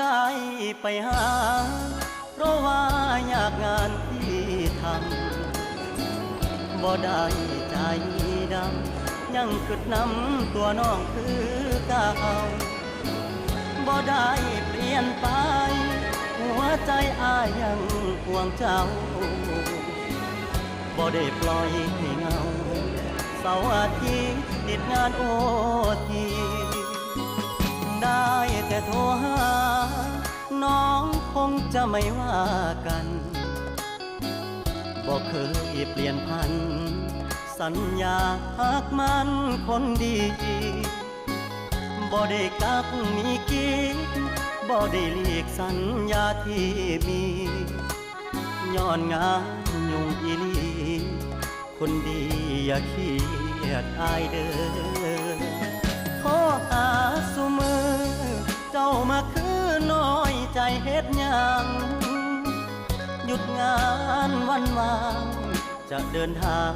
ได้ไปหาเพราะว่าอยากงานที่ทำบ่ได้ใจดำยังกึดน้ำตัวน้องคือเก่าบ่ได้เปลี่ยนไปหัวใจอ้ายยังห่วงเจ้าบ่ได้ปล่อยให้เงาเสาร์อาทิตย์ติดงานโอทีได้แต่โทรหาน้องคงจะไม่ว่ากันบอกเคยเปลี่ยนพันสัญญาหากมันคนดีบ่ได้กักมีกิ๊กบ่ได้หลีกสัญญาที่มีย้อนงานยุ่งอีหลีคนดีอย่าเครียดอายเด้อขอหาสุมือเจ้ามาคือน้อยใจเฮ็ดหยังหยุดงานวันวางจะเดินทาง